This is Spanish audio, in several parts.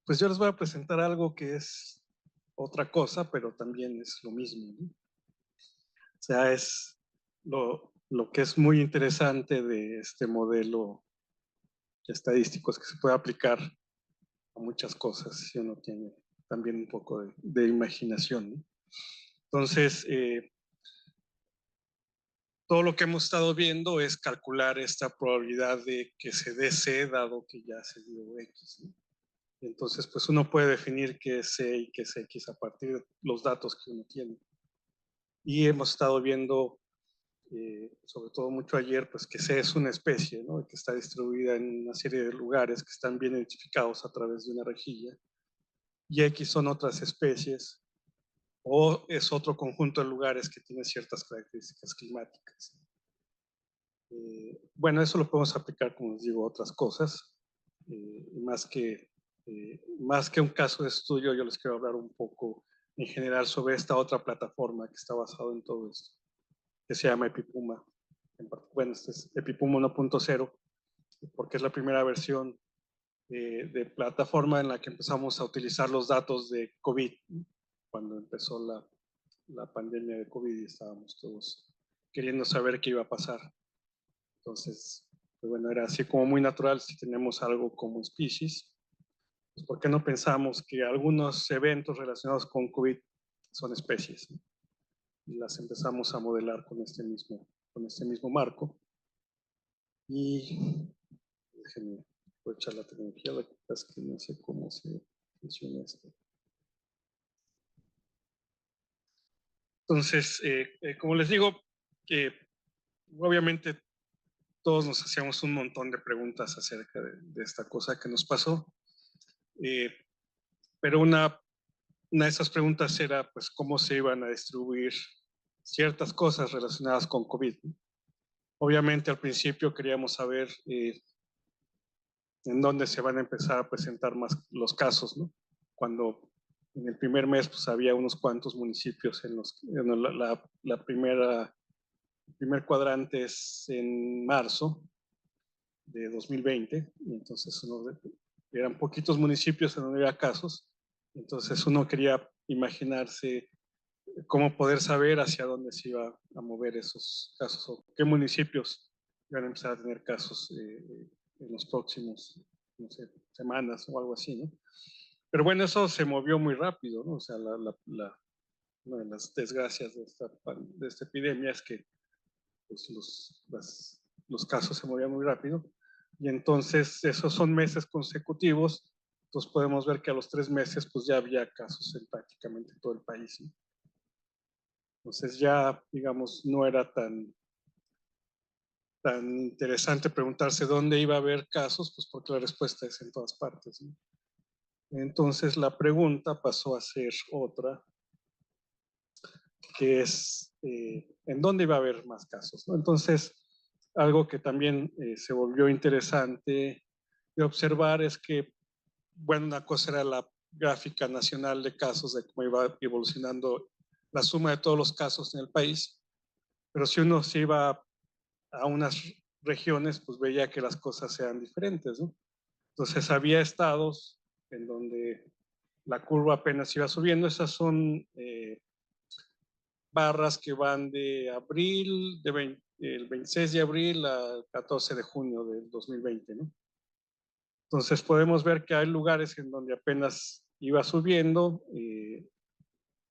Pues yo les voy a presentar algo que es otra cosa, pero también es lo mismo, ¿no? O sea, es lo que es muy interesante de este modelo estadístico, es que se puede aplicar a muchas cosas si uno tiene también un poco de imaginación, ¿no? Entonces, todo lo que hemos estado viendo es calcular esta probabilidad de que se dé C dado que ya se dio X, ¿no? Entonces, pues uno puede definir qué es C y qué es X a partir de los datos que uno tiene. Y hemos estado viendo, sobre todo mucho ayer, pues que C es una especie, ¿no? Que está distribuida en una serie de lugares que están bien identificados a través de una rejilla. Y X son otras especies, o es otro conjunto de lugares que tiene ciertas características climáticas. Bueno, eso lo podemos aplicar, como les digo, a otras cosas. Más que un caso de estudio, yo les quiero hablar un poco en general sobre esta otra plataforma que está basada en todo esto, que se llama Epipuma. Bueno, este es Epipuma 1.0, porque es la primera versión de plataforma en la que empezamos a utilizar los datos de COVID, cuando empezó la pandemia de COVID y estábamos todos queriendo saber qué iba a pasar. Entonces, pues bueno, era así como muy natural si tenemos algo como species. Pues ¿por qué no pensamos que algunos eventos relacionados con COVID son especies? Y las empezamos a modelar con este mismo marco. Y déjenme aprovechar la tecnología, la que pasa es que no sé cómo se funciona esto. Entonces, como les digo, obviamente todos nos hacíamos un montón de preguntas acerca de esta cosa que nos pasó. Pero una de esas preguntas era, pues, cómo se iban a distribuir ciertas cosas relacionadas con COVID, ¿no? Obviamente, al principio queríamos saber en dónde se van a empezar a presentar más los casos, ¿no? Cuando en el primer mes, pues, había unos cuantos municipios en el primer cuadrante es en marzo de 2020, y entonces eran poquitos municipios en donde había casos, entonces uno quería imaginarse cómo poder saber hacia dónde se iba a mover esos casos o qué municipios iban a empezar a tener casos en los próximos, no sé, semanas o algo así, ¿no? Pero bueno, eso se movió muy rápido, ¿no? O sea, una de las desgracias de esta epidemia es que pues, los casos se movían muy rápido y entonces esos son meses consecutivos, entonces podemos ver que a los 3 meses pues ya había casos en prácticamente todo el país, ¿no? Entonces ya, digamos, no era tan interesante preguntarse dónde iba a haber casos, pues porque la respuesta es en todas partes, ¿no? Entonces la pregunta pasó a ser otra, que es en dónde iba a haber más casos, ¿no? Entonces, algo que también se volvió interesante de observar es que, bueno, una cosa era la gráfica nacional de casos, de cómo iba evolucionando la suma de todos los casos en el país, pero si uno se iba a unas regiones, pues veía que las cosas eran diferentes, ¿no? Entonces había estados en donde la curva apenas iba subiendo, esas son barras que van de abril, el 26 de abril al 14 de junio del 2020, ¿no? Entonces podemos ver que hay lugares en donde apenas iba subiendo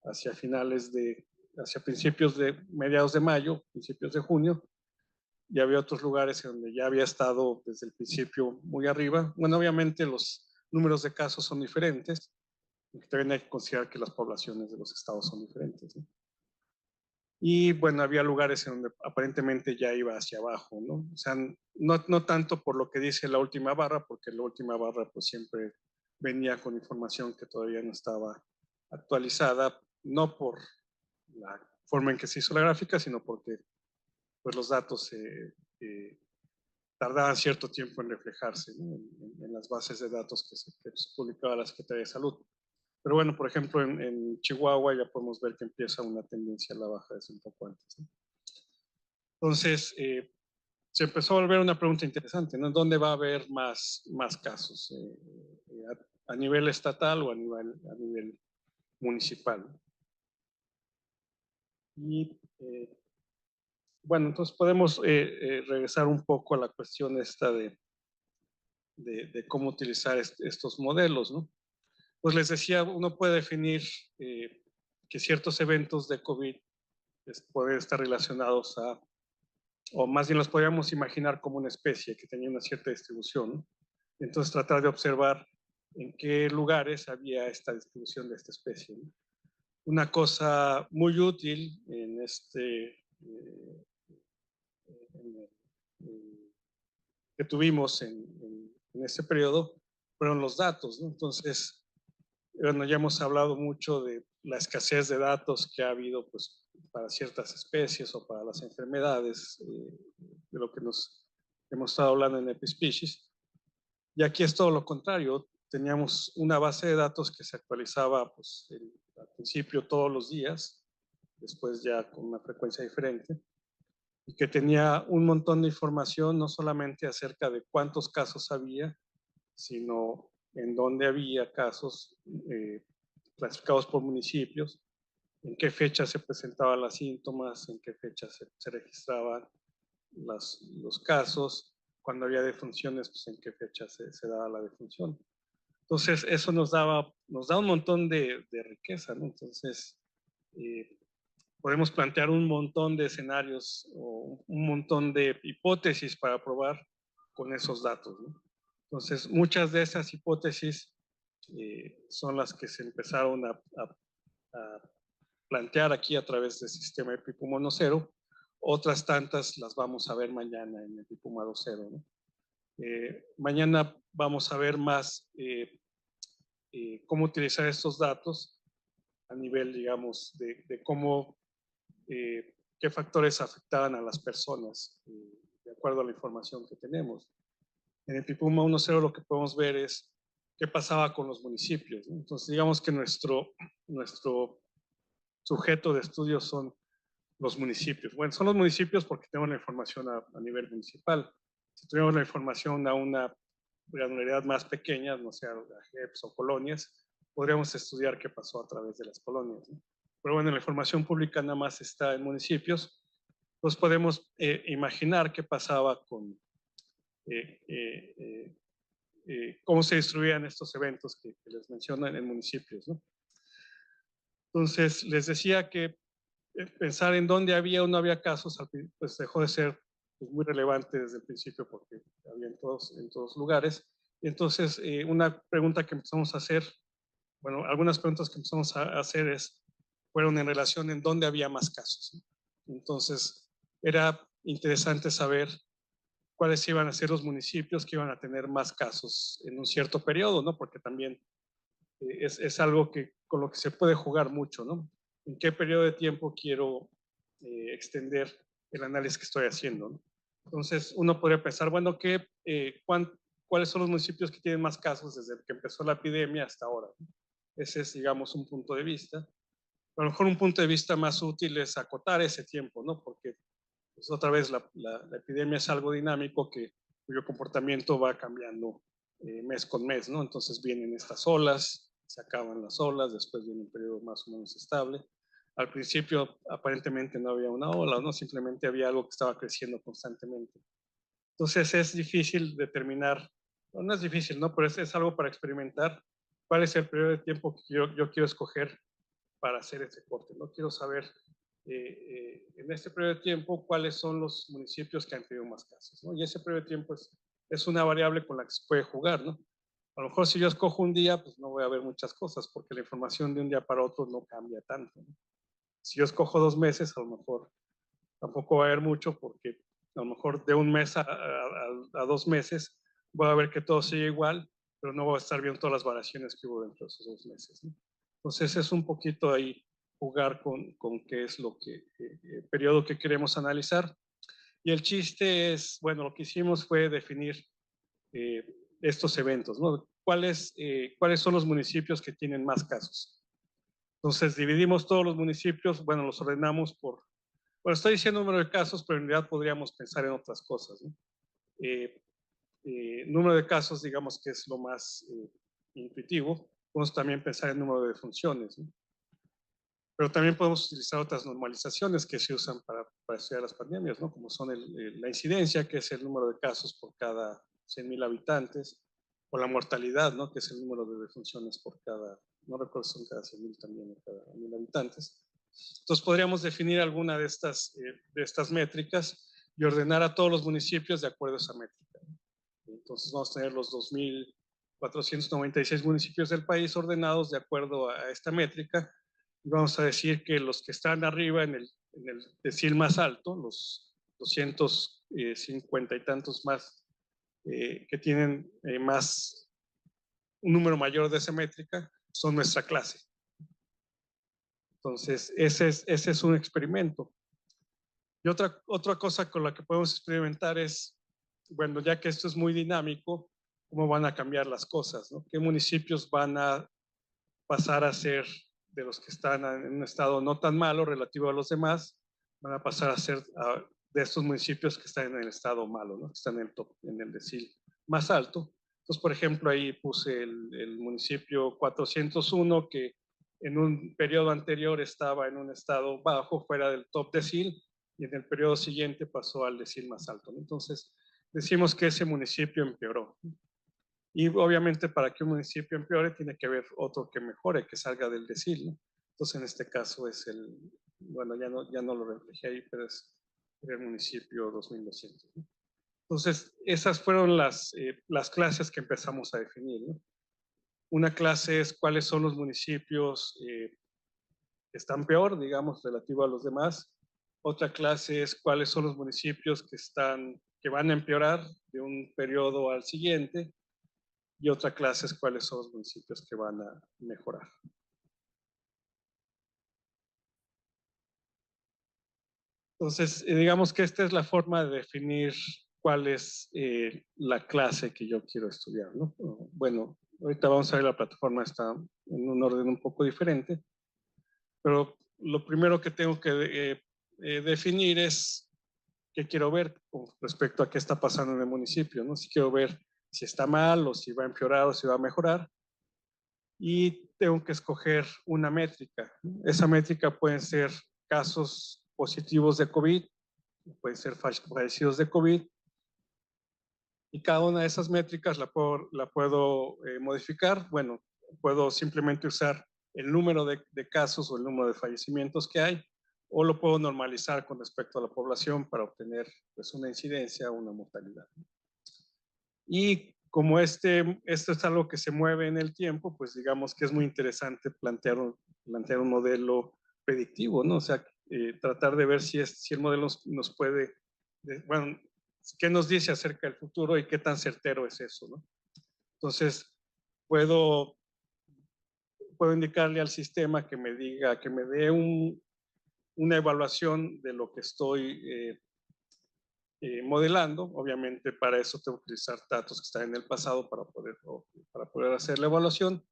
hacia hacia principios de mediados de mayo, principios de junio, y había otros lugares en donde ya había estado desde el principio muy arriba. Bueno, obviamente los números de casos son diferentes, y también hay que considerar que las poblaciones de los estados son diferentes, ¿no? Y bueno, había lugares en donde aparentemente ya iba hacia abajo, ¿no? O sea, no tanto por lo que dice la última barra, porque la última barra pues siempre venía con información que todavía no estaba actualizada, no por la forma en que se hizo la gráfica, sino porque pues los datos tardaban cierto tiempo en reflejarse, ¿no? En las bases de datos que se publicaba la Secretaría de Salud. Pero bueno, por ejemplo, en Chihuahua ya podemos ver que empieza una tendencia a la baja desde un poco antes, ¿no? Entonces, se empezó a volver una pregunta interesante, ¿no? ¿Dónde va a haber más casos? a nivel estatal o a nivel municipal. Y bueno, entonces podemos regresar un poco a la cuestión esta de cómo utilizar estos modelos, ¿no? Pues les decía, uno puede definir que ciertos eventos de COVID pueden estar relacionados a, o más bien los podríamos imaginar como una especie que tenía una cierta distribución, ¿no? Entonces tratar de observar en qué lugares había esta distribución de esta especie, ¿no? Una cosa muy útil en que tuvimos en este periodo fueron los datos, ¿no? Entonces, bueno, ya hemos hablado mucho de la escasez de datos que ha habido, pues, para ciertas especies o para las enfermedades, de lo que nos hemos estado hablando en Epispecies. Y aquí es todo lo contrario. Teníamos una base de datos que se actualizaba, pues, al principio todos los días, después ya con una frecuencia diferente, y que tenía un montón de información, no solamente acerca de cuántos casos había, sino en dónde había casos, clasificados por municipios, en qué fecha se presentaban los síntomas, en qué fecha se registraban los casos, cuando había defunciones, pues en qué fecha se daba la defunción. Entonces, eso nos da un montón de riqueza, ¿no? Entonces, podemos plantear un montón de escenarios o un montón de hipótesis para probar con esos datos, ¿no? Entonces, muchas de esas hipótesis son las que se empezaron a plantear aquí a través del sistema EPIPUMA 1.0. Otras tantas las vamos a ver mañana en EPIPUMA 2.0, ¿no? Mañana vamos a ver más cómo utilizar estos datos a nivel, digamos, de cómo, qué factores afectaban a las personas, de acuerdo a la información que tenemos. En el EPIPUMA 1.0 lo que podemos ver es qué pasaba con los municipios, ¿no? Entonces, digamos que nuestro sujeto de estudio son los municipios. Bueno, son los municipios porque tenemos la información a nivel municipal. Si tuviéramos la información a una granularidad más pequeña, no sé, a JEPs o colonias, podríamos estudiar qué pasó a través de las colonias, ¿no? Pero bueno, la información pública nada más está en municipios, pues podemos imaginar qué pasaba con cómo se distribuían estos eventos que les menciono en municipios, ¿no? Entonces, les decía que pensar en dónde había o no había casos, pues dejó de ser, pues, muy relevante desde el principio porque había en todos lugares. Y entonces, una pregunta que empezamos a hacer, bueno, algunas preguntas que empezamos a hacer fueron en relación en dónde había más casos, ¿no? Entonces, era interesante saber cuáles iban a ser los municipios que iban a tener más casos en un cierto periodo, ¿no? Porque también es algo con lo que se puede jugar mucho, ¿no? ¿En qué periodo de tiempo quiero extender el análisis que estoy haciendo, ¿no? Entonces, uno podría pensar, bueno, ¿cuáles son los municipios que tienen más casos desde que empezó la epidemia hasta ahora? Ese es, digamos, un punto de vista. A lo mejor un punto de vista más útil es acotar ese tiempo, ¿no? Porque, pues, otra vez, la epidemia es algo dinámico cuyo comportamiento va cambiando mes con mes, ¿no? Entonces vienen estas olas, se acaban las olas, después viene un periodo más o menos estable. Al principio aparentemente no había una ola, ¿no? Simplemente había algo que estaba creciendo constantemente. Entonces es difícil determinar, no es difícil, ¿no? Pero es algo para experimentar cuál es el periodo de tiempo que yo quiero escoger para hacer ese corte, ¿no? Quiero saber en este periodo de tiempo cuáles son los municipios que han tenido más casos, ¿no? Y ese periodo de tiempo es una variable con la que se puede jugar, ¿no? A lo mejor si yo escojo un día, pues no voy a ver muchas cosas, porque la información de un día para otro no cambia tanto, ¿no? Si yo escojo 2 meses, a lo mejor tampoco va a haber mucho, porque a lo mejor de un mes a 2 meses voy a ver que todo sigue igual, pero no voy a estar viendo todas las variaciones que hubo dentro de esos 2 meses, ¿no? Entonces es un poquito ahí jugar con qué es el periodo que queremos analizar. Y el chiste es, bueno, lo que hicimos fue definir estos eventos, ¿no? ¿Cuáles son los municipios que tienen más casos? Entonces dividimos todos los municipios, bueno, los ordenamos bueno, estoy diciendo número de casos, pero en realidad podríamos pensar en otras cosas, ¿no? Número de casos, digamos que es lo más intuitivo, podemos también pensar en número de funciones, ¿no? Pero también podemos utilizar otras normalizaciones que se usan para estudiar las pandemias, ¿no? Como son la incidencia, que es el número de casos por cada 100.000 habitantes, o la mortalidad, ¿no? Que es el número de defunciones por cada, no recuerdo si son cada 100.000 también, o cada 1.000 habitantes. Entonces podríamos definir alguna de estas métricas y ordenar a todos los municipios de acuerdo a esa métrica. Entonces vamos a tener los 2.496 municipios del país ordenados de acuerdo a esta métrica, y vamos a decir que los que están arriba en el decil más alto, los 250 y tantos más, que tienen un número mayor de esa métrica, son nuestra clase. Entonces, ese es un experimento. Y otra cosa con la que podemos experimentar es, bueno, ya que esto es muy dinámico, cómo van a cambiar las cosas, ¿no? ¿Qué municipios van a pasar a ser, de los que están en un estado no tan malo relativo a los demás, van a pasar a ser de estos municipios que están en el estado malo, ¿no? Que están en el decil más alto? Entonces, por ejemplo, ahí puse el municipio 401, que en un periodo anterior estaba en un estado bajo, fuera del top decil, y en el periodo siguiente pasó al decil más alto, ¿no? Entonces, decimos que ese municipio empeoró. Y obviamente para que un municipio empeore tiene que haber otro que mejore, que salga del decil, ¿no? Entonces en este caso es bueno, ya no lo reflejé ahí, pero es el municipio 2200, ¿no? Entonces esas fueron las clases que empezamos a definir, ¿no? Una clase es cuáles son los municipios que están peor, digamos, relativo a los demás. Otra clase es cuáles son los municipios que van a empeorar de un periodo al siguiente. Y otra clase es cuáles son los municipios que van a mejorar. Entonces, digamos que esta es la forma de definir cuál es la clase que yo quiero estudiar, ¿no? Bueno, ahorita vamos a ver la plataforma, está en un orden un poco diferente, pero lo primero que tengo que definir es qué quiero ver con respecto a qué está pasando en el municipio, ¿no? Si quiero ver si está mal o si va a empeorar o si va a mejorar. Y tengo que escoger una métrica. Esa métrica pueden ser casos positivos de COVID, pueden ser fallecidos de COVID, y cada una de esas métricas la puedo modificar. Bueno, puedo simplemente usar el número de casos o el número de fallecimientos que hay, o lo puedo normalizar con respecto a la población para obtener pues, una incidencia o una mortalidad. Y como esto es algo que se mueve en el tiempo, pues digamos que es muy interesante plantear un modelo predictivo, ¿no? O sea, tratar de ver si el modelo nos puede, bueno, qué nos dice acerca del futuro y qué tan certero es eso, ¿no? Entonces, puedo indicarle al sistema que me diga, que me dé una evaluación de lo que estoy modelando. Obviamente para eso tengo que utilizar datos que están en el pasado para poder hacer la evaluación,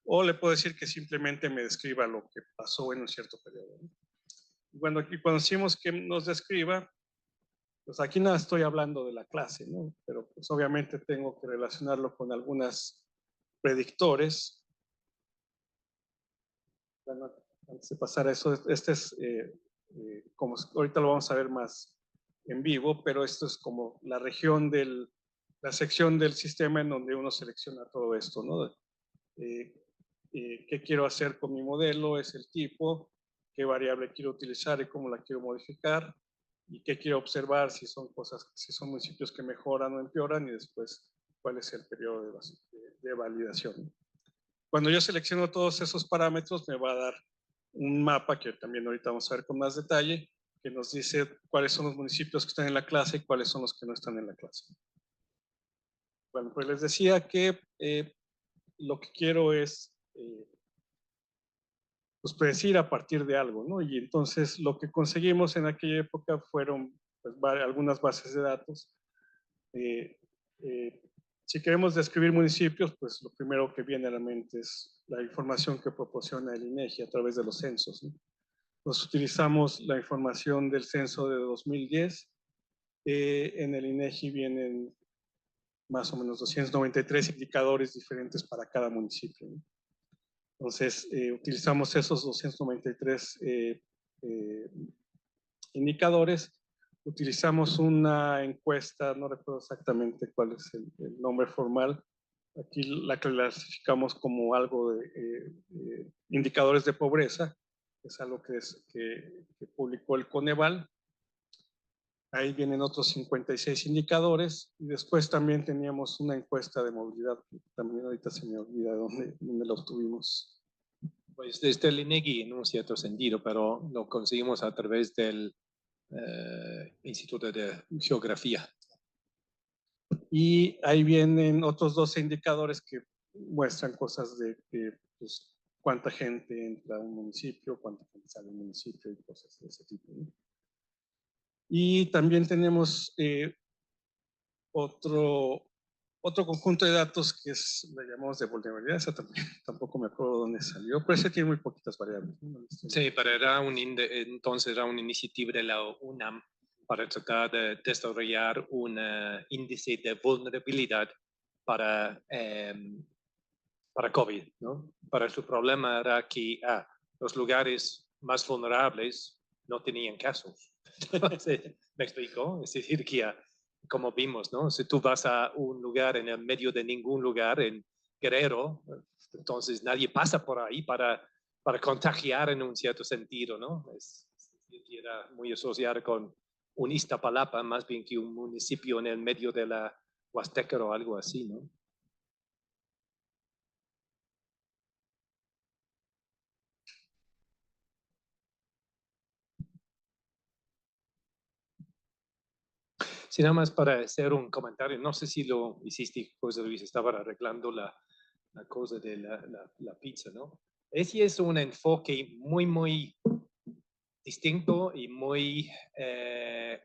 o le puedo decir que simplemente me describa lo que pasó en un cierto periodo, ¿no? Bueno, aquí cuando decimos que nos describa, pues aquí nada estoy hablando de la clase, ¿no? Pero pues obviamente tengo que relacionarlo con algunos predictores. Bueno, antes de pasar a eso, este es, como ahorita lo vamos a ver más en vivo, pero esto es como la región la sección del sistema en donde uno selecciona todo esto, ¿no? ¿Qué quiero hacer con mi modelo? Es el tipo, qué variable quiero utilizar y cómo la quiero modificar, y qué quiero observar, si son municipios que mejoran o empeoran, y después cuál es el periodo de validación. Cuando yo selecciono todos esos parámetros, me va a dar un mapa que también ahorita vamos a ver con más detalle, que nos dice cuáles son los municipios que están en la clase y cuáles son los que no están en la clase. Bueno, pues les decía que lo que quiero es pues predecir a partir de algo, ¿no? Y entonces lo que conseguimos en aquella época fueron pues, algunas bases de datos. Si queremos describir municipios, pues lo primero que viene a la mente es la información que proporciona el INEGI a través de los censos, ¿no? Nos utilizamos la información del censo de 2010. En el INEGI vienen más o menos 293 indicadores diferentes para cada municipio, ¿no? Entonces, utilizamos esos 293 indicadores, utilizamos una encuesta, no recuerdo exactamente cuál es el nombre formal, aquí la clasificamos como algo de indicadores de pobreza, es algo que publicó el Coneval. Ahí vienen otros 56 indicadores y después también teníamos una encuesta de movilidad, que también ahorita se me olvida dónde la obtuvimos. Pues desde el INEGI en un cierto sentido, pero lo conseguimos a través del Instituto de Geografía. Y ahí vienen otros 12 indicadores que muestran cosas de pues, cuánta gente entra a un municipio, cuánta gente sale de un municipio y cosas de ese tipo, ¿no? Y también tenemos otro conjunto de datos que le llamamos de vulnerabilidad, esa también, tampoco me acuerdo dónde salió, pero ese tiene muy poquitas variables, ¿no? Sí, pero entonces era una iniciativa de la UNAM para tratar de desarrollar un índice de vulnerabilidad para COVID, ¿no? Para su problema era que los lugares más vulnerables no tenían casos. ¿Me explico? Es decir, que como vimos, ¿no? Si tú vas a un lugar en el medio de ningún lugar, en Guerrero, entonces nadie pasa por ahí para contagiar en un cierto sentido, ¿no? Era muy asociado con un Iztapalapa, más bien que un municipio en el medio de la Huasteca o algo así, ¿no? Sí, nada más para hacer un comentario, no sé si lo hiciste, José Luis, estaba arreglando la cosa de la pizza, ¿no? Ese es un enfoque muy distinto y muy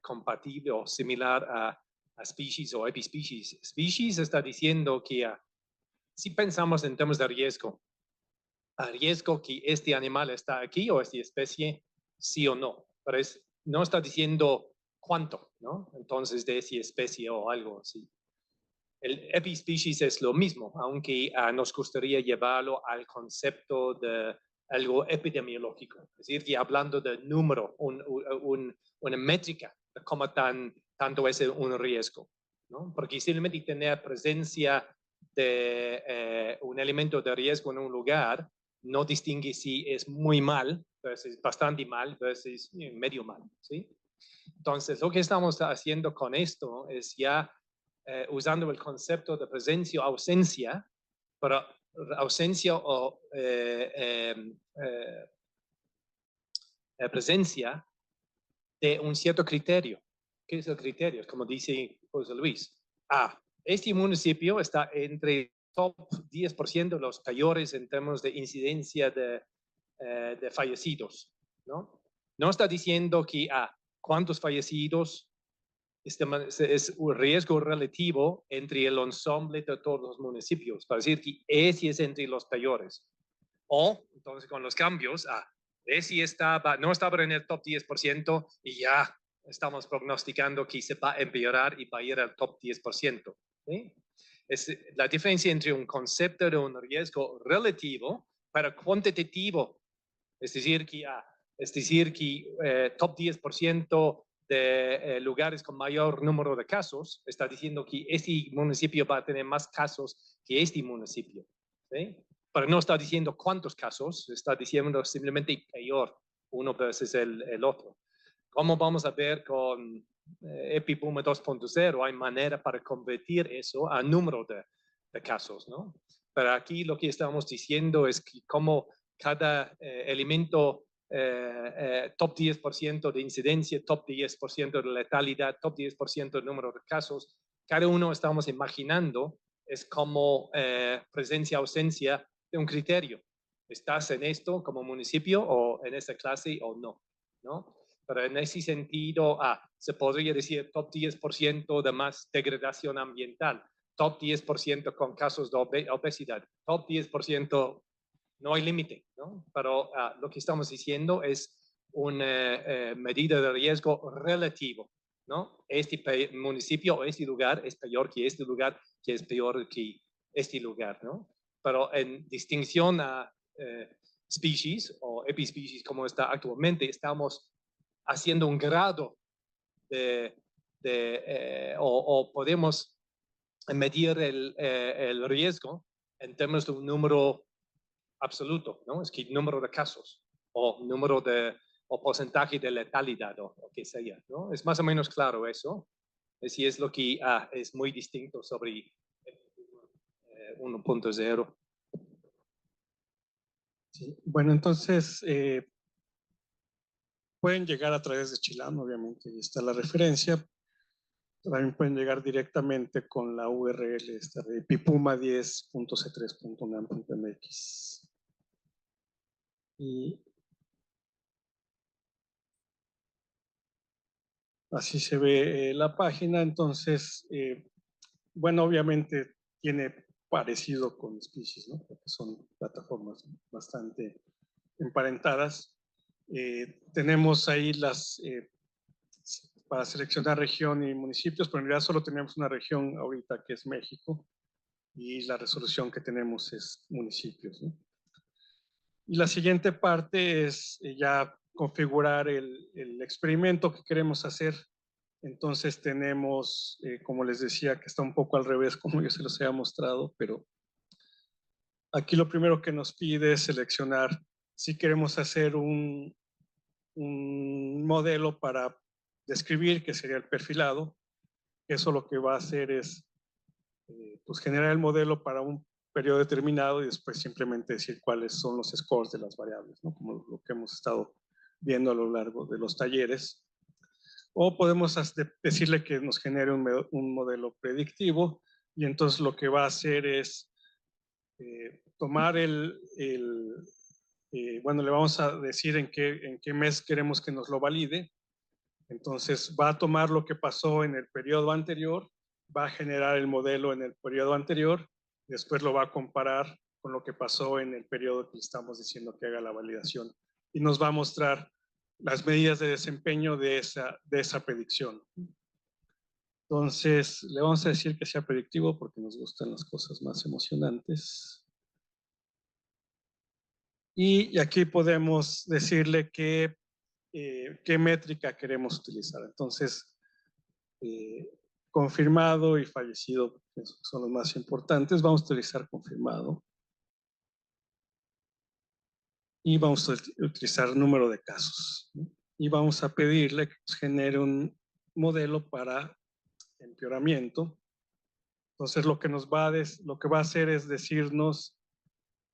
compatible o similar a species o epispecies. Species está diciendo que si pensamos en términos de riesgo, a riesgo que este animal está aquí o esta especie, sí o no, pero no está diciendo cuánto, ¿no? Entonces, de esa especie o algo así. El epispecies es lo mismo, aunque nos gustaría llevarlo al concepto de algo epidemiológico. Es decir, que hablando de número, una métrica de cómo tanto es un riesgo, ¿no? Porque simplemente tener presencia de un elemento de riesgo en un lugar no distingue si es muy mal versus bastante mal versus medio mal, ¿sí? Entonces, lo que estamos haciendo con esto es ya usando el concepto de presencia o ausencia, pero ausencia o presencia de un cierto criterio. ¿Qué es el criterio? Como dice José Luis. Este municipio está entre el top 10% de los peores en términos de incidencia de fallecidos, ¿no? No está diciendo que cuántos fallecidos es un riesgo relativo entre el ensemble de todos los municipios, para decir que ese es entre los peores. O, entonces, con los cambios, ese no estaba en el top 10% y ya estamos prognosticando que se va a empeorar y va a ir al top 10%. ¿Sí? Es la diferencia entre un concepto de un riesgo relativo, pero cuantitativo. Es decir, que top 10% de lugares con mayor número de casos, está diciendo que este municipio va a tener más casos que este municipio. ¿Sí? Pero no está diciendo cuántos casos, está diciendo simplemente peor uno versus el otro. ¿Cómo vamos a ver con EpiPuma 2.0? Hay manera para convertir eso a número de casos, ¿no? Pero aquí lo que estamos diciendo es que como cada elemento top 10% de incidencia, top 10% de letalidad, top 10% de número de casos, cada uno estamos imaginando es como presencia-ausencia de un criterio. ¿Estás en esto como municipio o en esta clase o no? ¿No? Pero en ese sentido, se podría decir top 10% de más degradación ambiental, top 10% con casos de obesidad, top 10%, no hay límite, ¿no? Pero lo que estamos diciendo es una medida de riesgo relativo. ¿no? Este municipio o este lugar es peor que este lugar, que es peor que este lugar, ¿no? Pero en distinción a species o epispecies como está actualmente, estamos haciendo un grado o podemos medir el riesgo en términos de un número absoluto, ¿no? Es que número de casos o número o porcentaje de letalidad o que sea, ¿no? Es más o menos claro eso. Así es lo que es muy distinto sobre 1.0. Sí. Bueno, entonces pueden llegar a través de Chilam, obviamente, y está la referencia. También pueden llegar directamente con la URL de pipuma10.c3.unam.mx. Y así se ve la página. Entonces, bueno, obviamente tiene parecido con Species, ¿no? Porque son plataformas bastante emparentadas. Tenemos ahí para seleccionar región y municipios, pero en realidad solo tenemos una región ahorita que es México y la resolución que tenemos es municipios, ¿no? Y la siguiente parte es ya configurar el experimento que queremos hacer. Entonces tenemos, como les decía, que está un poco al revés como yo se los había mostrado, pero aquí lo primero que nos pide es seleccionar si queremos hacer un modelo para describir, que sería el perfilado. Eso lo que va a hacer es pues generar el modelo para un periodo determinado y después simplemente decir cuáles son los scores de las variables, ¿no? Como lo que hemos estado viendo a lo largo de los talleres. O podemos decirle que nos genere un modelo predictivo y entonces lo que va a hacer es tomar bueno, le vamos a decir en qué mes queremos que nos lo valide. Entonces va a tomar lo que pasó en el periodo anterior, va a generar el modelo en el periodo anterior, después lo va a comparar con lo que pasó en el periodo que le estamos diciendo que haga la validación y nos va a mostrar las medidas de desempeño de esa predicción. Entonces, le vamos a decir que sea predictivo porque nos gustan las cosas más emocionantes. Y aquí podemos decirle qué métrica queremos utilizar. Entonces, confirmado y fallecido son los más importantes. Vamos a utilizar confirmado. Y vamos a utilizar número de casos, ¿no? Y vamos a pedirle que nos genere un modelo para empeoramiento. Entonces lo que va a hacer es decirnos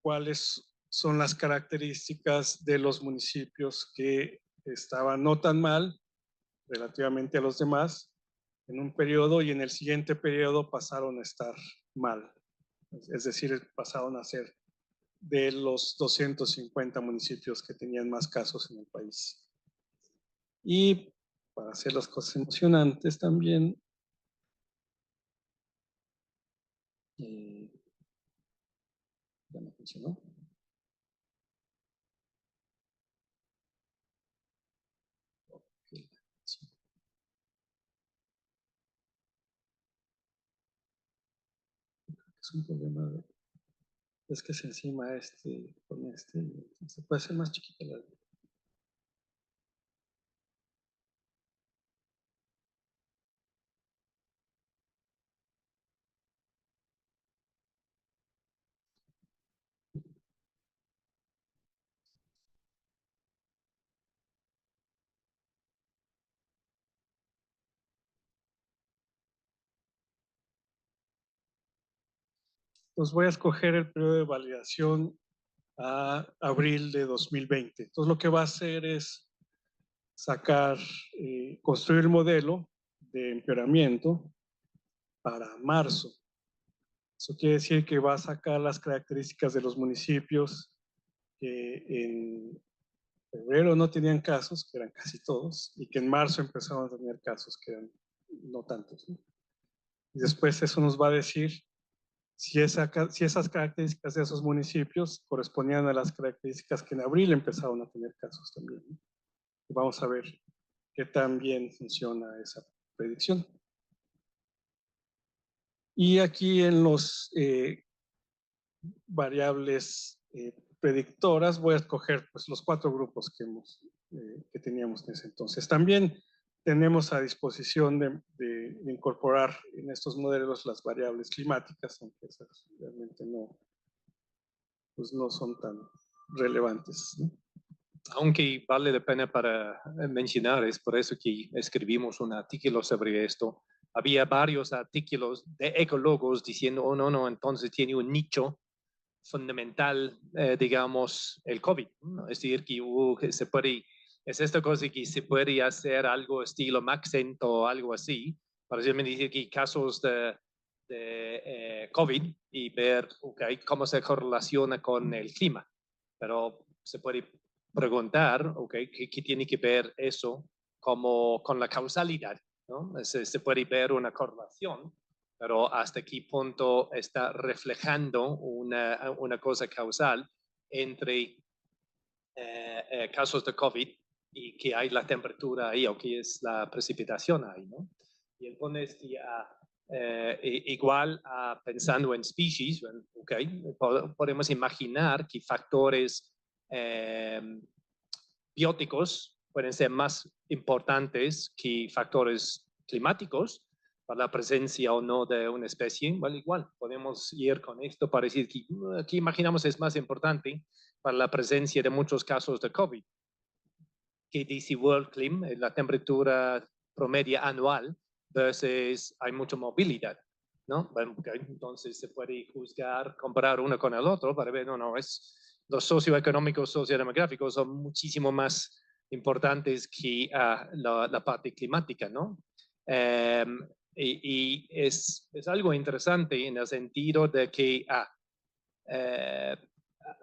cuáles son las características de los municipios que estaban no tan mal relativamente a los demás en un periodo y en el siguiente periodo pasaron a estar mal. Es decir, pasaron a ser de los 250 municipios que tenían más casos en el país. Y para hacer las cosas emocionantes también, ya no funcionó. Okay. Sí. Es un problema es que se encima con se puede hacer más chiquita la. Pues voy a escoger el periodo de validación a abril de 2020. Entonces lo que va a hacer es construir el modelo de empeoramiento para marzo. Eso quiere decir que va a sacar las características de los municipios que en febrero no tenían casos, que eran casi todos, y que en marzo empezaron a tener casos, que eran no tantos, ¿no? Y después eso nos va a decir si esas características de esos municipios correspondían a las características que en abril empezaron a tener casos también, ¿no? Y vamos a ver qué tan bien funciona predicción. Y aquí en los variables predictoras voy a escoger pues, los 4 grupos que teníamos en ese entonces. También tenemos a disposición de incorporar en estos modelos las variables climáticas, aunque esas realmente pues no son tan relevantes, ¿no? Aunque vale la pena para mencionar, es por eso que escribimos un artículo sobre esto. Había varios artículos de ecólogos diciendo, oh, no, entonces tiene un nicho fundamental, digamos, el COVID, ¿no? Es decir, que se puede, es esta cosa que se puede hacer algo estilo Maxent o algo así, para decir que casos de COVID y ver cómo se correlaciona con el clima. Pero se puede preguntar, ¿qué tiene que ver eso como con la causalidad? ¿No? Se puede ver una correlación, pero hasta qué punto está reflejando una cosa causal entre casos de COVID y que hay la temperatura ahí o que es la precipitación ahí, ¿no? Y el punto es que igual pensando en species, podemos imaginar que factores bióticos pueden ser más importantes que factores climáticos para la presencia o no de una especie. Bueno, igual podemos ir con esto para decir que imaginamos es más importante para la presencia de muchos casos de COVID que dice World Clim, la temperatura promedia anual, versus hay mucha movilidad, ¿no? Bueno, entonces se puede juzgar, comparar uno con el otro para ver, los socioeconómicos, sociodemográficos son muchísimo más importantes que la parte climática, ¿no? Y es algo interesante en el sentido de que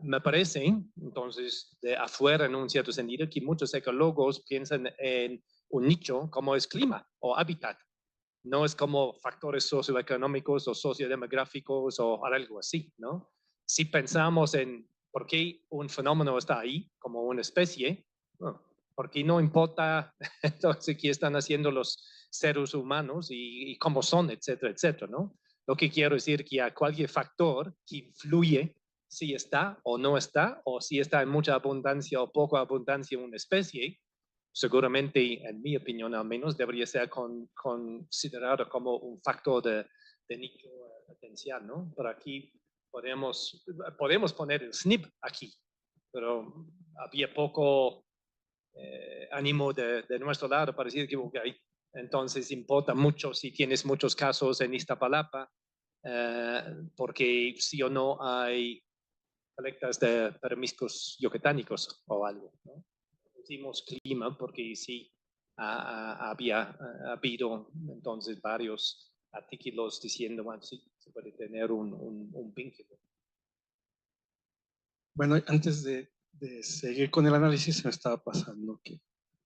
me parece, entonces, de afuera en un cierto sentido, que muchos ecólogos piensan en un nicho como es clima o hábitat. No es como factores socioeconómicos o sociodemográficos o algo así, ¿no? Si pensamos en por qué un fenómeno está ahí como una especie, bueno, porque no importa entonces qué están haciendo los seres humanos y cómo son, etcétera, etcétera, ¿no? Lo que quiero decir que a cualquier factor que influye si está o no está, o si está en mucha abundancia o poca abundancia una especie, seguramente, en mi opinión al menos, debería ser considerado como un factor de nicho potencial, ¿no? Pero aquí podemos poner el SNP aquí, pero había poco ánimo de nuestro lado para decir que okay, entonces importa mucho si tienes muchos casos en Iztapalapa, porque sí o no hay colectas de permiscos yucatánicos o algo, ¿no? Decimos clima porque sí había habido entonces varios artículos diciendo, bueno, sí, se puede tener un vínculo. Bueno, antes de seguir con el análisis, se me estaba pasando que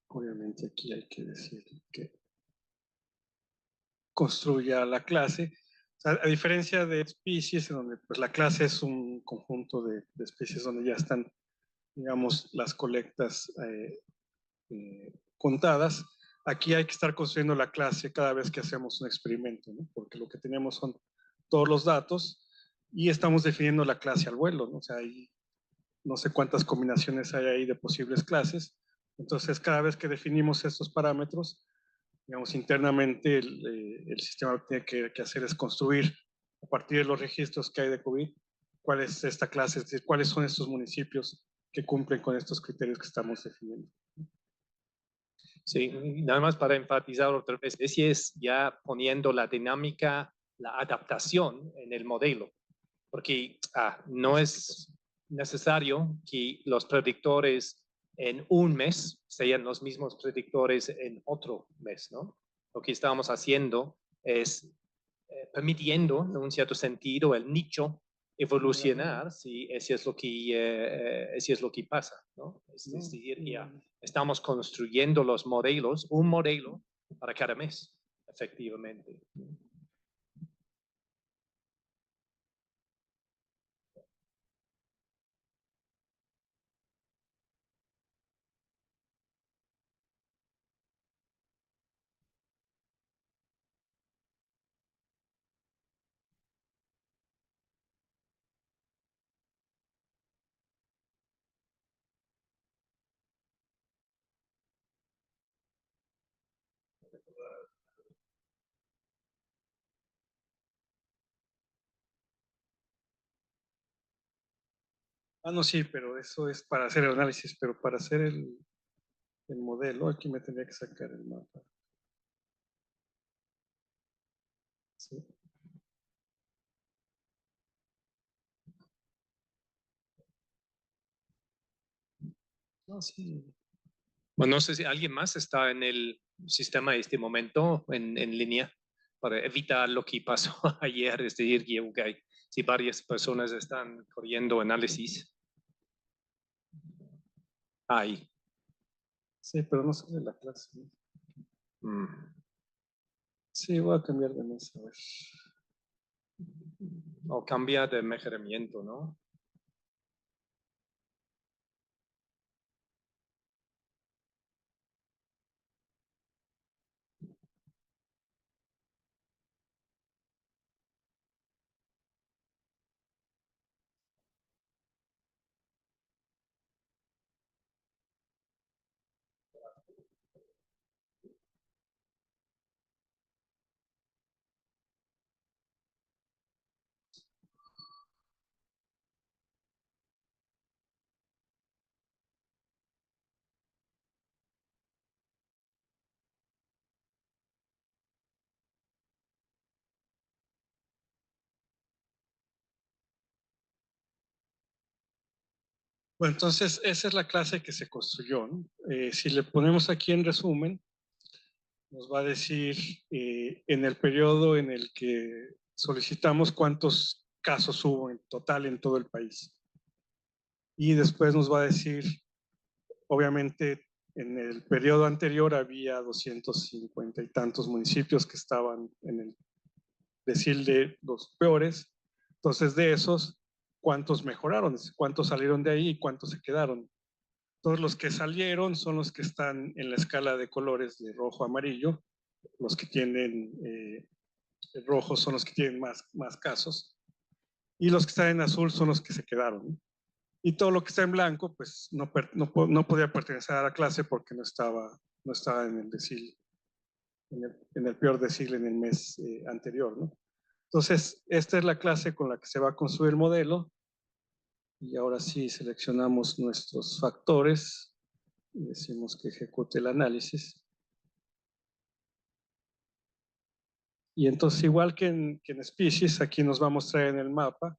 obviamente aquí hay que decir que construya la clase. O sea, a diferencia de especies, en donde pues, la clase es un conjunto de especies donde ya están, digamos, las colectas contadas, aquí hay que estar construyendo la clase cada vez que hacemos un experimento, ¿no? Porque lo que tenemos son todos los datos y estamos definiendo la clase al vuelo, ¿no? O sea, hay no sé cuántas combinaciones hay ahí de posibles clases. Entonces, cada vez que definimos estos parámetros, digamos, internamente el sistema lo que tiene que hacer es construir a partir de los registros que hay de COVID, cuál es esta clase, es decir, cuáles son estos municipios que cumplen con estos criterios que estamos definiendo. Sí, nada más para enfatizar otra vez, es ya poniendo la dinámica, la adaptación en el modelo, porque no es necesario que los predictores en un mes sean los mismos predictores en otro mes, ¿no? Lo que estamos haciendo es permitiendo, en un cierto sentido, el nicho evolucionar si ese es lo que pasa, ¿no? Es decir, ya estamos construyendo los modelos, un modelo para cada mes, efectivamente. Ah, no, sí, pero eso es para hacer el análisis, pero para hacer el modelo, aquí me tendría que sacar el mapa. Sí. No, sí. Bueno, no sé si alguien más está en el sistema en este momento en línea para evitar lo que pasó ayer, es decir, que okay, si varias personas están corriendo análisis. Ahí. Sí, pero no sale la clase. Sí, voy a cambiar de mesa, a ver. O cambia de mejoramiento, ¿no? Bueno, entonces esa es la clase que se construyó, ¿no? Si le ponemos aquí en resumen, nos va a decir en el periodo en el que solicitamos cuántos casos hubo en total en todo el país. Y después nos va a decir, obviamente, en el periodo anterior había 250 y tantos municipios que estaban en el decil de los peores. Entonces, de esos, ¿cuántos mejoraron? ¿Cuántos salieron de ahí y cuántos se quedaron? Todos los que salieron son los que están en la escala de colores de rojo a amarillo. Los que tienen rojo son los que tienen más casos. Y los que están en azul son los que se quedaron. Y todo lo que está en blanco, pues no podía pertenecer a la clase porque no estaba en el decil, en el peor decil en el mes anterior, ¿no? Entonces, esta es la clase con la que se va a construir el modelo. Y ahora sí seleccionamos nuestros factores y decimos que ejecute el análisis. Y entonces, igual que en Species, aquí nos va a mostrar en el mapa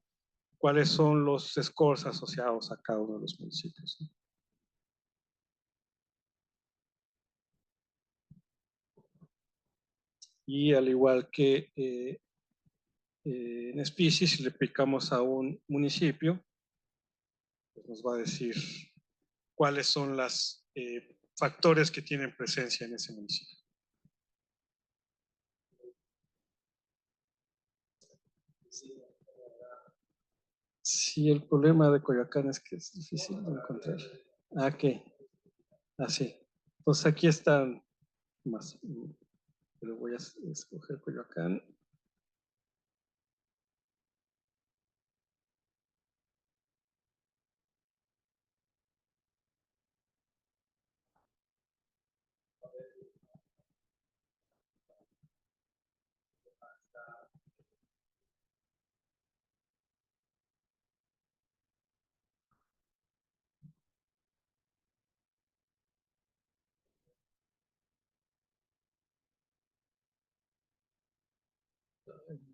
cuáles son los scores asociados a cada uno de los municipios, ¿no? Y al igual que en Species, si le picamos a un municipio, pues nos va a decir cuáles son los factores que tienen presencia en ese municipio. Sí, el problema de Coyoacán es que es difícil de encontrar. Ah, ¿qué? Así. Pues aquí están más. Pero voy a escoger Coyoacán.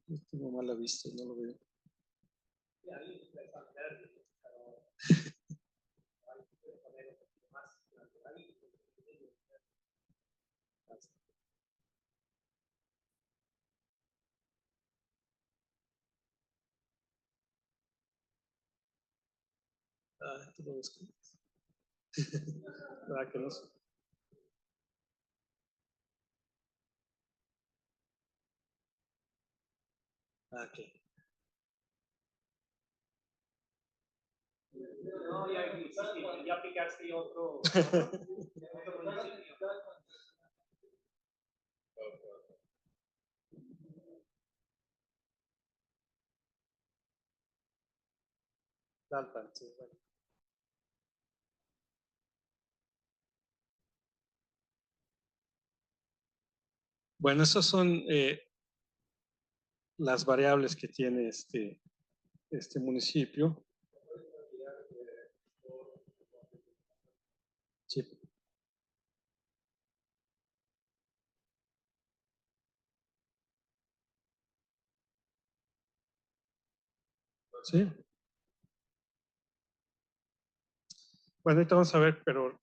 Yo tengo mala vista, no lo veo. Ah, tú lo ves. ¿Verdad que no? Ah, ok. No, ya aplicaste otro municipio. Tlalpan, sí, bueno. Bueno, esas son las variables que tiene este municipio. Sí. Sí. Bueno, ahorita vamos a ver, pero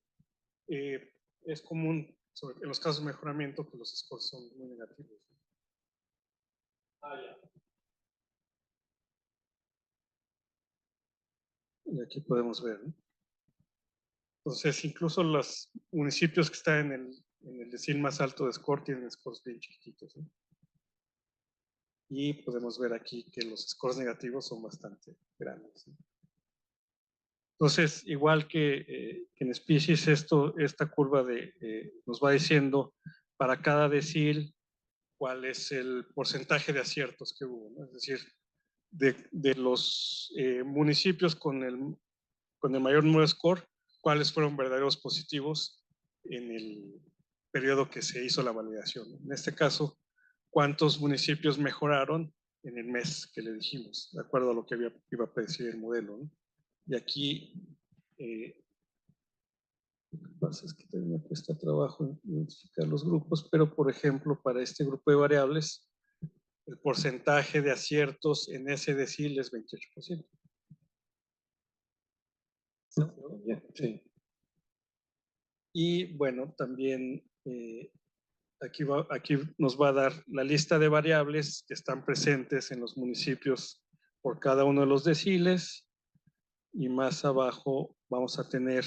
es común en los casos de mejoramiento que los scores son muy negativos. Ya. Y aquí podemos ver, ¿no? Entonces, incluso los municipios que están en el decil más alto de score tienen scores bien chiquititos, ¿no? Y podemos ver aquí que los scores negativos son bastante grandes, ¿no? Entonces, igual que en species, esta curva nos va diciendo para cada decil cuál es el porcentaje de aciertos que hubo, ¿no? Es decir, de los municipios con el mayor número de score, cuáles fueron verdaderos positivos en el periodo que se hizo la validación. En este caso, cuántos municipios mejoraron en el mes que le dijimos, de acuerdo a lo que iba a predecir el modelo, ¿no? Y aquí, lo que pasa es que también me cuesta trabajo identificar los grupos, pero por ejemplo, para este grupo de variables, el porcentaje de aciertos en ese decil es 28%. ¿No? Sí. Y bueno, también aquí nos va a dar la lista de variables que están presentes en los municipios por cada uno de los deciles, y más abajo vamos a tener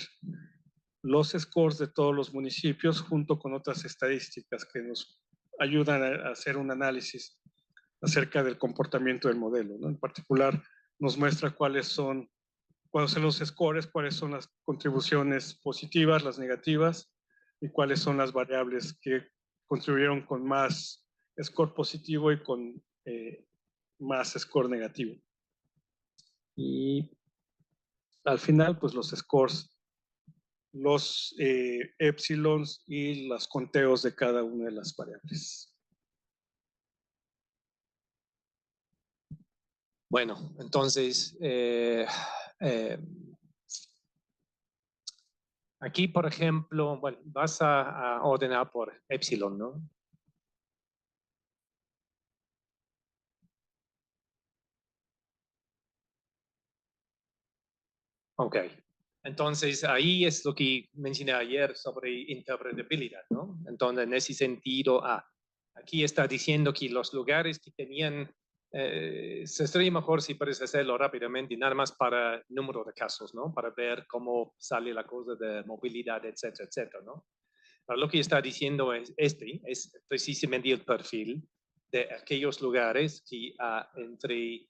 los scores de todos los municipios junto con otras estadísticas que nos ayudan a hacer un análisis acerca del comportamiento del modelo, ¿no? En particular, nos muestra cuáles son los scores, cuáles son las contribuciones positivas, las negativas, y cuáles son las variables que contribuyeron con más score positivo y con más score negativo. Y al final, pues los scores, los épsilons y los conteos de cada una de las variables. Bueno, entonces, aquí, por ejemplo, bueno, vas a ordenar por epsilon, ¿no? Ok. Entonces, ahí es lo que mencioné ayer sobre interpretabilidad, ¿no? Entonces, en ese sentido, aquí está diciendo que los lugares que tenían, sería mejor si puedes hacerlo rápidamente, nada más para número de casos, ¿no? Para ver cómo sale la cosa de movilidad, etcétera, etcétera, ¿no? Pero lo que está diciendo es precisamente el perfil de aquellos lugares que entre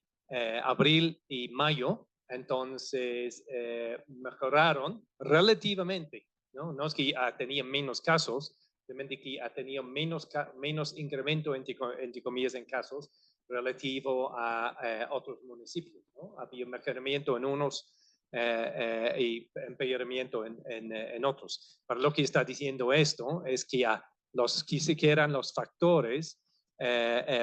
abril y mayo, entonces mejoraron relativamente, ¿no? No es que tenían menos casos, simplemente que tenían menos incremento, entre comillas, en casos relativo a otros municipios, ¿no? Había un mejoramiento en unos y empeoramiento en otros. Pero lo que está diciendo esto es que los que eran los factores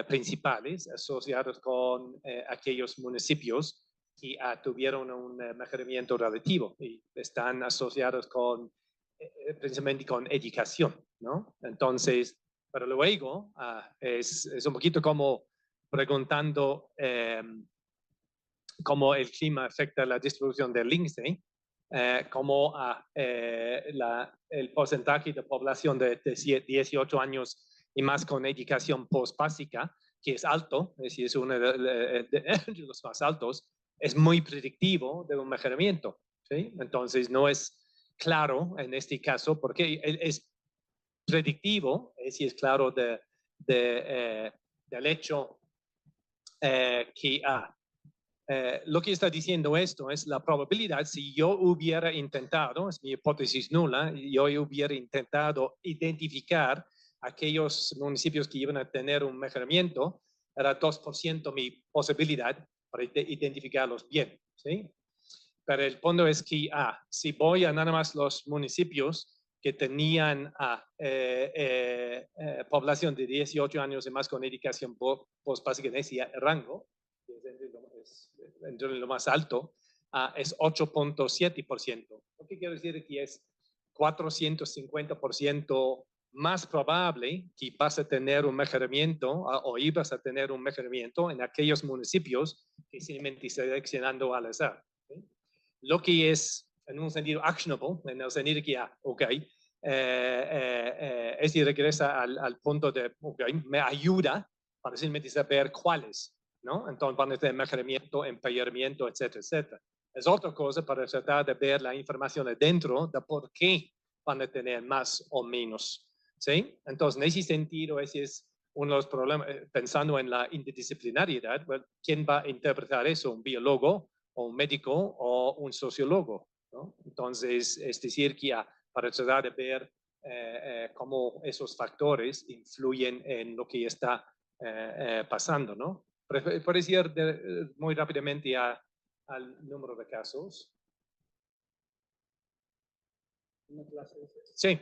principales asociados con aquellos municipios que tuvieron un mejoramiento relativo y están asociados con precisamente con educación, ¿no? Entonces, pero luego es un poquito como preguntando cómo el clima afecta la distribución del índice, como el porcentaje de población de 18 años y más con educación postbásica, que es alto, es decir, es uno de los más altos, es muy predictivo de un mejoramiento, ¿sí? Entonces no es claro en este caso, porque es predictivo, es decir, es claro del hecho que lo que está diciendo esto es la probabilidad, si yo hubiera intentado, es mi hipótesis nula, yo hubiera intentado identificar aquellos municipios que iban a tener un mejoramiento, era 2% mi posibilidad para identificarlos bien, ¿sí? Pero el punto es que, si voy a nada más los municipios que tenían población de 18 años y más con educación postbásica en ese rango, que es entre lo más alto, es 8.7%. Lo que quiero decir que es 450% más probable que vas a tener un mejoramiento o ibas a tener un mejoramiento en aquellos municipios que simplemente seleccionando al azar. ¿Sí? Lo que es en un sentido actionable, en el sentido que, es y regresa al punto de, me ayuda para simplemente saber cuáles, ¿no? Entonces van a tener mejoramiento, empeoramiento, etcétera, etcétera. Es otra cosa para tratar de ver la información adentro de por qué van a tener más o menos. ¿Sí? Entonces, en ese sentido, ese es uno de los problemas, pensando en la interdisciplinariedad, well, ¿quién va a interpretar eso? ¿Un biólogo o un médico o un sociólogo? ¿No? Entonces, es decir, que para tratar de ver cómo esos factores influyen en lo que está pasando, ¿no? Por decir muy rápidamente al número de casos. Sí.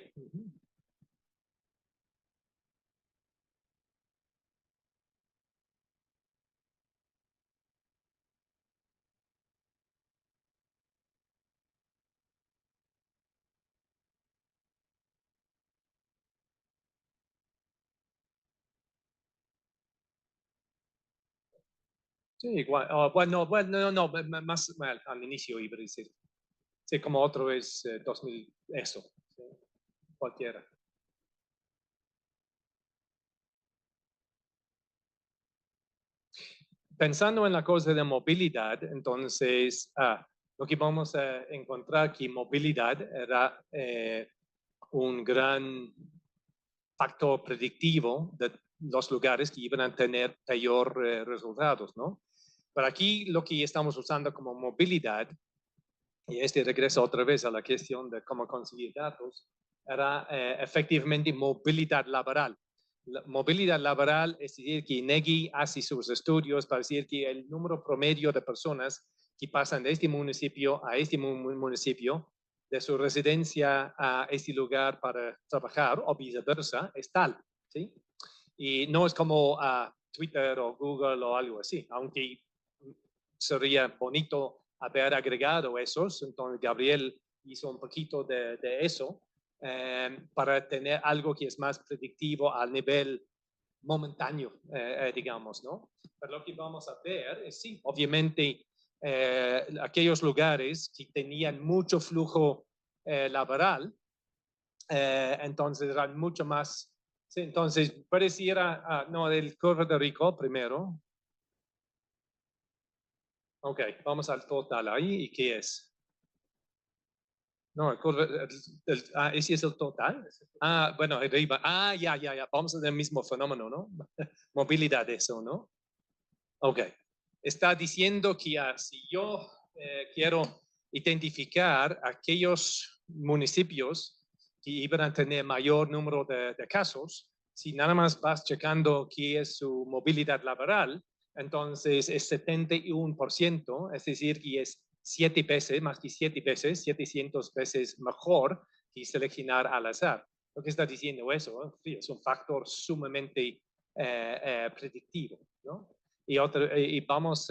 Sí, igual. Oh, bueno, no, más mal, al inicio iba a decir. Sí, como otro vez 2000, eso. Sí, cualquiera. Pensando en la cosa de movilidad, entonces, lo que vamos a encontrar que movilidad era un gran factor predictivo de los lugares que iban a tener peor resultados, ¿no? Pero aquí lo que estamos usando como movilidad, y este regresa otra vez a la cuestión de cómo conseguir datos, era efectivamente movilidad laboral. La movilidad laboral es decir que INEGI hace sus estudios para decir que el número promedio de personas que pasan de este municipio a este municipio, de su residencia a este lugar para trabajar o viceversa, es tal, ¿sí? Y no es como Twitter o Google o algo así, aunque sería bonito haber agregado esos. Entonces, Gabriel hizo un poquito de eso para tener algo que es más predictivo al nivel momentáneo, digamos, ¿no? Pero lo que vamos a ver es, sí, obviamente, aquellos lugares que tenían mucho flujo laboral, entonces eran mucho más, sí, entonces pareciera, no, del curva de Rico primero. Ok, vamos al total ahí, ¿y qué es? No, ese es el total. Bueno, arriba. Ya. Vamos a ver el mismo fenómeno, ¿no? Movilidad, eso, ¿no? Ok. Está diciendo que si yo quiero identificar aquellos municipios que iban a tener mayor número de casos, si nada más vas checando qué es su movilidad laboral, entonces es 71%, es decir, que es 7 veces, más que 7 veces, 700 veces mejor que seleccionar al azar. Lo que está diciendo eso es un factor sumamente predictivo, ¿no? Y vamos,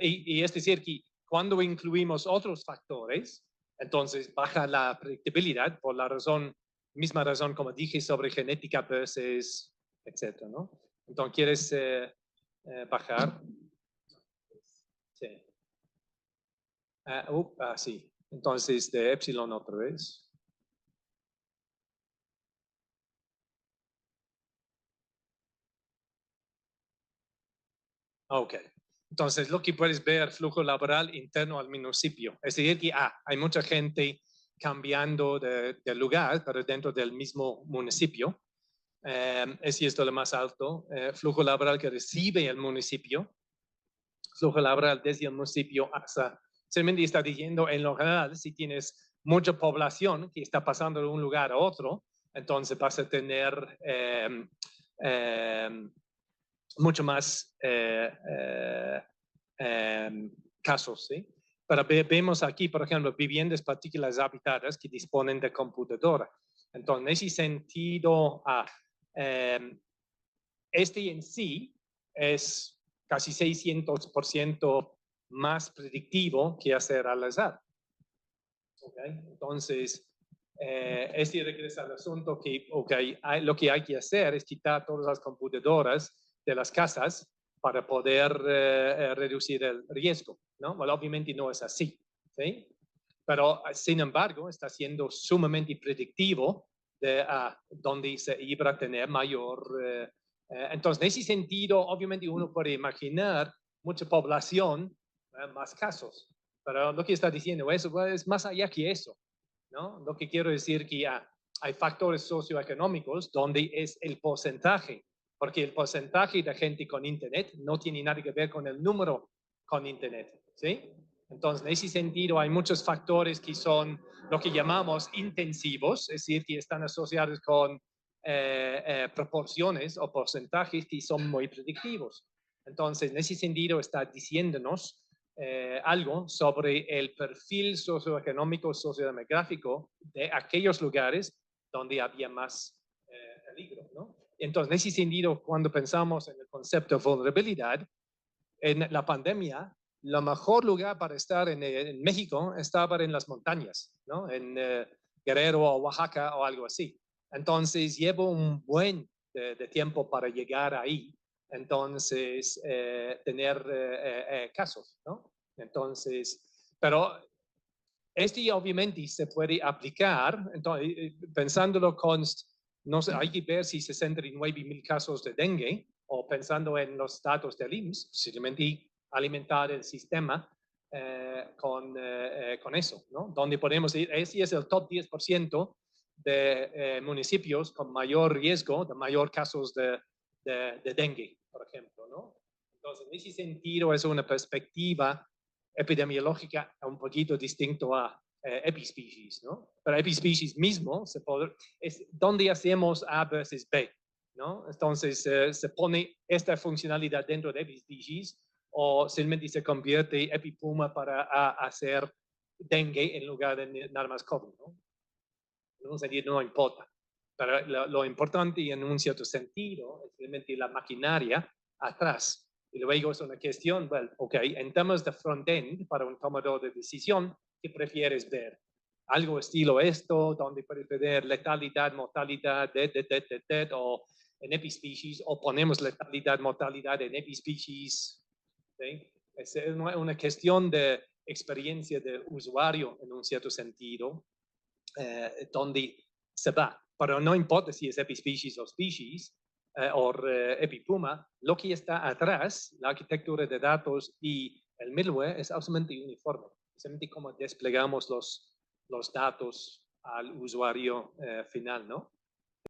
y es decir, que cuando incluimos otros factores, entonces baja la predictibilidad por la misma razón como dije sobre genética versus, etcétera, ¿no? Entonces, ¿quieres bajar? Sí. Sí. Entonces, de epsilon otra vez. Ok. Entonces, lo que puedes ver, flujo laboral interno al municipio. Es decir, que hay mucha gente cambiando de lugar, pero dentro del mismo municipio. Ese es lo más alto. Flujo laboral que recibe el municipio. Flujo laboral desde el municipio hasta... Simplemente está diciendo, en lo general, si tienes mucha población que está pasando de un lugar a otro, entonces vas a tener... mucho más casos, ¿sí? Pero vemos aquí, por ejemplo, viviendas particulares habitadas que disponen de computadora. Entonces, en ese sentido, este en sí es casi 600% más predictivo que hacer al azar. ¿Okay? Entonces, este regresa al asunto que lo que hay que hacer es quitar todas las computadoras de las casas para poder reducir el riesgo, ¿no? Bueno, obviamente no es así, ¿sí? Pero, sin embargo, está siendo sumamente predictivo de dónde se iba a tener mayor. Entonces, en ese sentido, obviamente uno puede imaginar mucha población, más casos, pero lo que está diciendo eso es más allá que eso, ¿no? Lo que quiero decir que hay factores socioeconómicos donde es el porcentaje, porque el porcentaje de gente con Internet no tiene nada que ver con el número con Internet, ¿sí? Entonces, en ese sentido, hay muchos factores que son lo que llamamos intensivos, es decir, que están asociados con proporciones o porcentajes que son muy predictivos. Entonces, en ese sentido, está diciéndonos algo sobre el perfil socioeconómico, sociodemográfico de aquellos lugares donde había más peligro, ¿no? Entonces, en ese sentido, cuando pensamos en el concepto de vulnerabilidad, en la pandemia, el mejor lugar para estar en México estaba en las montañas, ¿no? En Guerrero o Oaxaca o algo así. Entonces, llevo un buen de tiempo para llegar ahí. Entonces, tener casos, ¿no? Entonces, pero este obviamente se puede aplicar, entonces, pensándolo con, no sé, hay que ver si 69,000 casos de dengue, o pensando en los datos del IMSS, simplemente alimentar el sistema con eso, ¿no? Donde podemos ir, ese es el top 10% de municipios con mayor riesgo, de mayor casos de dengue, por ejemplo, ¿no? Entonces, en ese sentido es una perspectiva epidemiológica un poquito distinto a epispecies, ¿no? Pero epispecies mismo es donde hacemos A versus B, ¿no? Entonces se pone esta funcionalidad dentro de epispecies o simplemente se convierte epipuma para hacer dengue en lugar de nada más COVID, ¿no? En un sentido no importa. Pero lo importante en un cierto sentido es simplemente la maquinaria atrás. Y luego es una cuestión, well, ok, en temas de front-end, para un tomador de decisión, ¿qué prefieres ver? Algo estilo esto, donde puede tener letalidad, mortalidad, o en epispecies, o ponemos letalidad, mortalidad en epispecies. ¿Sí? Es una cuestión de experiencia del usuario en un cierto sentido, donde se va. Pero no importa si es epispecies o species, o epipuma, lo que está atrás, la arquitectura de datos y el middleware es absolutamente uniforme. Simplemente cómo desplegamos los datos al usuario final, ¿no?